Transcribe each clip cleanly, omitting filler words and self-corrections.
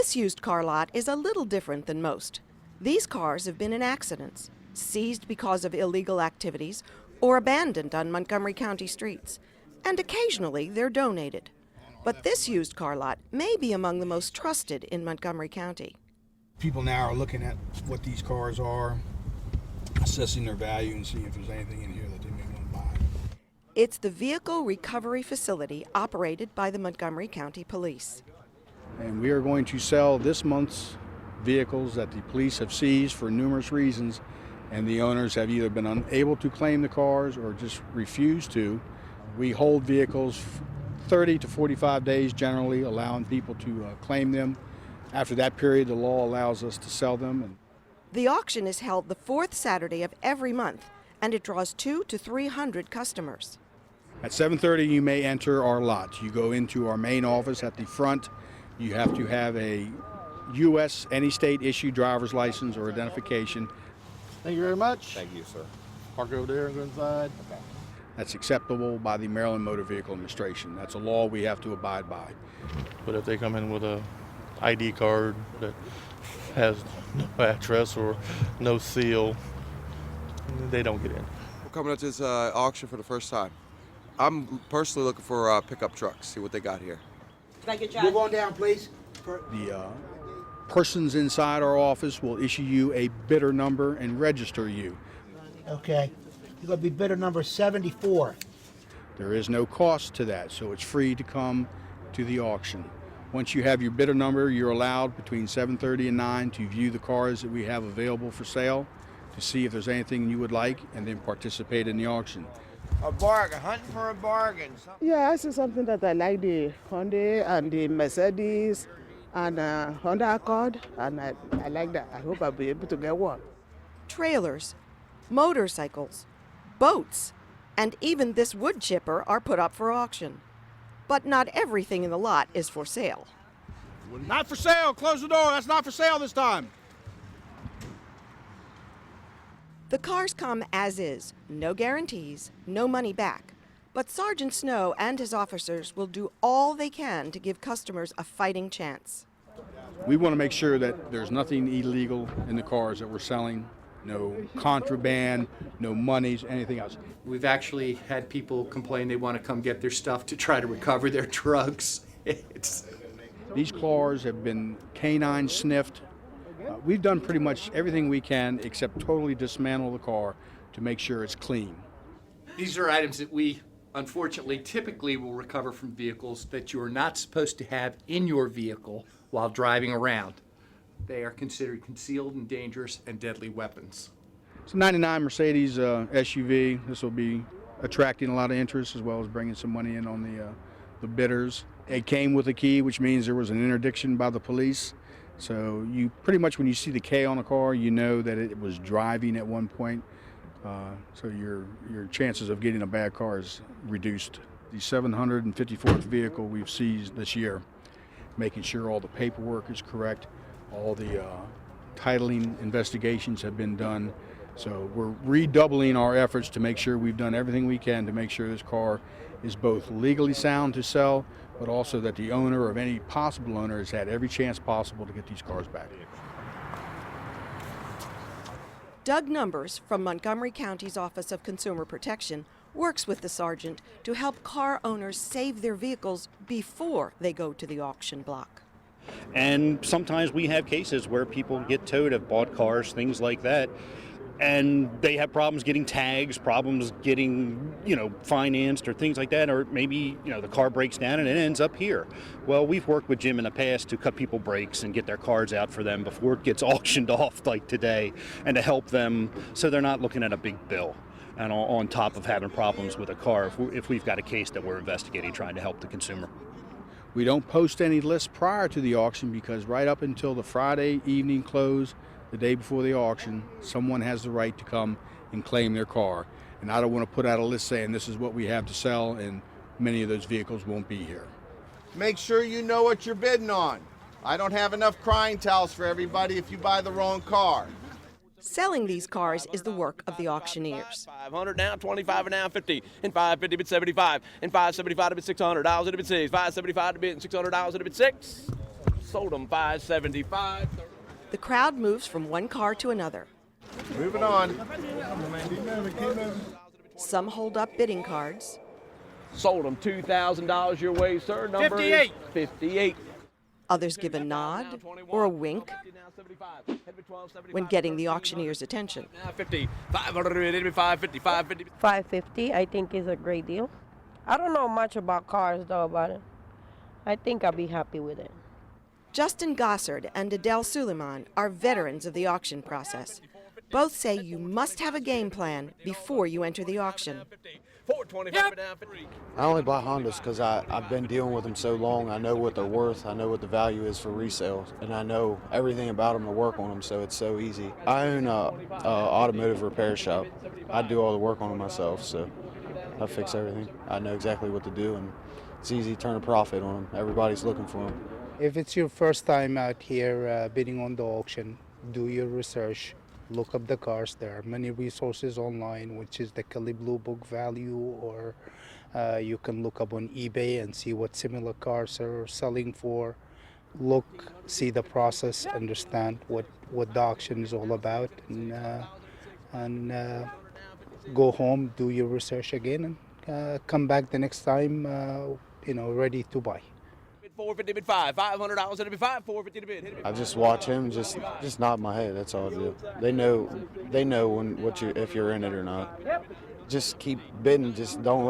This used car lot is a little different than most. These cars have been in accidents, seized because of illegal activities, or abandoned on Montgomery County streets, and occasionally they're donated. But this used car lot may be among the most trusted in Montgomery County. People now are looking at what these cars are, assessing their value and seeing if there's anything in here that they may want to buy. It's the Vehicle Recovery Facility operated by the Montgomery County Police. And we are going to sell this month's vehicles that the police have seized for numerous reasons, and the owners have either been unable to claim the cars or just refused to. We hold vehicles 30 to 45 days generally, allowing people to claim them. After that period, the law allows us to sell them. The auction is held the fourth Saturday of every month, and it draws 200 to 300 customers. At 7:30, you may enter our lot. You go into our main office at the front. You have to have a U.S. any state issued driver's license or identification. Thank you very much. Thank you, sir. Park over there and go inside. Okay. That's acceptable by the Maryland Motor Vehicle Administration. That's a law we have to abide by. But if they come in with a ID card that has no address or no seal, they don't get in. We're coming up to this auction for the first time. I'm personally looking for pickup trucks, see what they got here. Move on down, please. The persons inside our office will issue you a bidder number and register you. Okay. You're going to be bidder number 74. There is no cost to that, so it's free to come to the auction. Once you have your bidder number, you're allowed between 7:30 and 9 to view the cars that we have available for sale, to see if there's anything you would like, and then participate in the auction. A bargain, hunting for a bargain. Yeah, I see something that I like, the Hyundai and the Mercedes and Honda Accord, and I like that. I hope I'll be able to get one. Trailers, motorcycles, boats, and even this wood chipper are put up for auction. But not everything in the lot is for sale. Not for sale. Close the door. That's not for sale this time. The cars come as is, no guarantees, no money back. But Sergeant Snow and his officers will do all they can to give customers a fighting chance. We want to make sure that there's nothing illegal in the cars that we're selling, no contraband, no monies, anything else. We've actually had people complain they want to come get their stuff to try to recover their drugs. These cars have been canine sniffed. We've done pretty much everything we can except totally dismantle the car to make sure it's clean. These are items that we, unfortunately, typically will recover from vehicles that you are not supposed to have in your vehicle while driving around. They are considered concealed and dangerous and deadly weapons. It's a 99 Mercedes SUV. This will be attracting a lot of interest as well as bringing some money in on the bidders. It came with a key, which means there was an interdiction by the police. So you pretty much, when you see the K on a car, you know that it was driving at one point. So your chances of getting a bad car is reduced. The 754th vehicle we've seized this year, making sure all the paperwork is correct, all the titling investigations have been done. So we're redoubling our efforts to make sure we've done everything we can to make sure this car is both legally sound to sell, but also that the owner or any possible owner has had every chance possible to get these cars back. Doug Numbers from Montgomery County's Office of Consumer Protection works with the sergeant to help car owners save their vehicles before they go to the auction block. And sometimes we have cases where people get towed, have bought cars, things like that, and they have problems getting tags, problems getting, financed or things like that, or maybe, the car breaks down and it ends up here. Well, we've worked with Jim in the past to cut people brakes and get their cars out for them before it gets auctioned off like today, and to help them so they're not looking at a big bill and on top of having problems with a car if we've got a case that we're investigating trying to help the consumer. We don't post any lists prior to the auction because right up until the Friday evening close, the day before the auction, someone has the right to come and claim their car. And I don't want to put out a list saying this is what we have to sell, and many of those vehicles won't be here. Make sure you know what you're bidding on. I don't have enough crying towels for everybody if you buy the wrong car. Selling these cars is the work of the auctioneers. 500 now, 25 and now, 50, and 550 bid 75, and 575 to bid $600, and bid 6, 575 to bid $600, and bid 6. Sold them 575. The crowd moves from one car to another. Moving on. Some hold up bidding cards. Sold them $2,000 your way, sir. Number 58. 58. Others give a nod or a wink when getting the auctioneer's attention. Now 50, 585, 55, 50. 550, I think, is a great deal. I don't know much about cars, though, but I think I'll be happy with it. Justin Gossard and Adele Suleiman are veterans of the auction process. Both say you must have a game plan before you enter the auction. 425 down 50. I only buy Hondas because I've been dealing with them so long. I know what they're worth. I know what the value is for resale, and I know everything about them to work on them, so it's so easy. I own a automotive repair shop. I do all the work on them myself, so I fix everything. I know exactly what to do, and it's easy to turn a profit on them. Everybody's looking for them. If it's your first time out here bidding on the auction, do your research. Look up the cars. There are many resources online, which is the Kelley Blue Book value, or you can look up on eBay and see what similar cars are selling for. Look, see the process, understand what the auction is all about, and go home, do your research again, and come back the next time, ready to buy. 450 bid 5, $500 to bid 5, 450 to bid. I just watch him, just nod my head. That's all I do. They know if you're in it or not. Just keep bidding. Just don't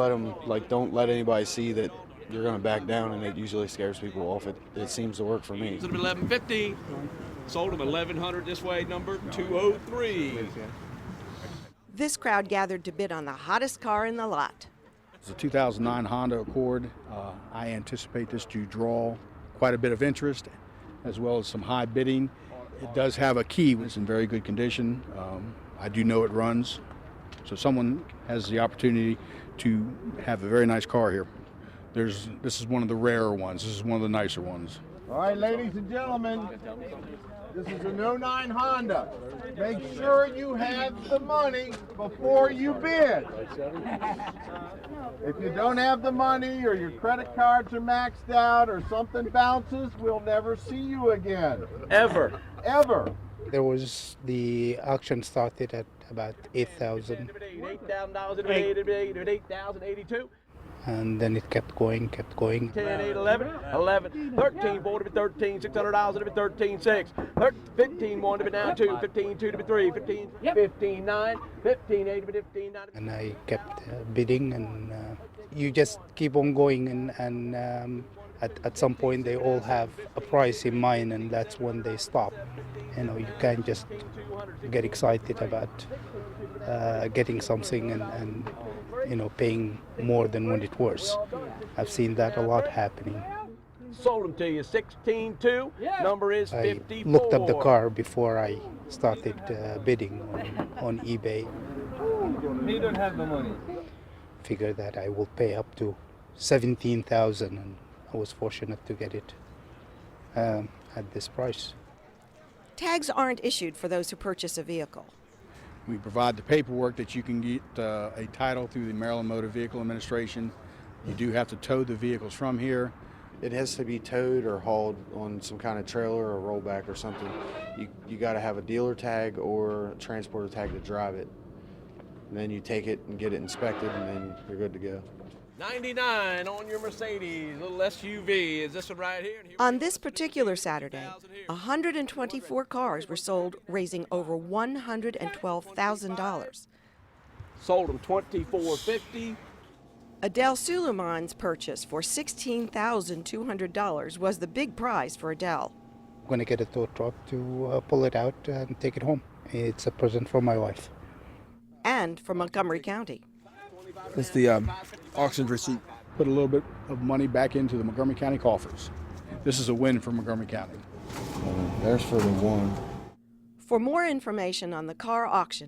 let anybody see that you're going to back down, and it usually scares people off. It seems to work for me. Sold them 1150. Sold them 1100 this way, number 203. This crowd gathered to bid on the hottest car in the lot. It's a 2009 Honda Accord. I anticipate this to draw quite a bit of interest, as well as some high bidding. It does have a key, which is in very good condition. I do know it runs, so someone has the opportunity to have a very nice car here. This is one of the rarer ones. This is one of the nicer ones. All right, ladies and gentlemen, this is an 09 Honda. Make sure you have the money before you bid. If you don't have the money, or your credit cards are maxed out, or something bounces, we'll never see you again. Ever. Ever. There was the auction started at about 8,000. $8,000 to bid 8,082. And then it kept going. 10, 8, 11, 11, 13, 4 to be 13, $600 to be 13, 6, 15, 1 to be down 2, 15, 2 to be 3, 15, 15, 9, 15, 8 to be 15, 9. And I kept bidding, and you just keep on going, and at some point they all have a price in mind, and that's when they stop. You can't just get excited about getting something and paying more than what it was. I've seen that a lot happening. Sold them to you 16.2. Number is 54. I looked up the car before I started bidding on eBay. He don't have the money. Figured that I will pay up to $17,000, and I was fortunate to get it at this price. Tags aren't issued for those who purchase a vehicle. We provide the paperwork that you can get a title through the Maryland Motor Vehicle Administration. You do have to tow the vehicles from here. It has to be towed or hauled on some kind of trailer or rollback or something. You got to have a dealer tag or a transporter tag to drive it. And then you take it and get it inspected, and then you're good to go. 99 on your Mercedes, little SUV. Is this one right here? On this particular Saturday, 124 cars were sold, raising over $112,000. Sold them $24.50. Adele Suleiman's purchase for $16,200 was the big prize for Adele. I'm going to get a tow truck to pull it out and take it home. It's a present from my wife. And from Montgomery County. It's the auction receipt. Put a little bit of money back into the Montgomery County coffers. This is a win for Montgomery County. There's for the one. For more information on the car auction,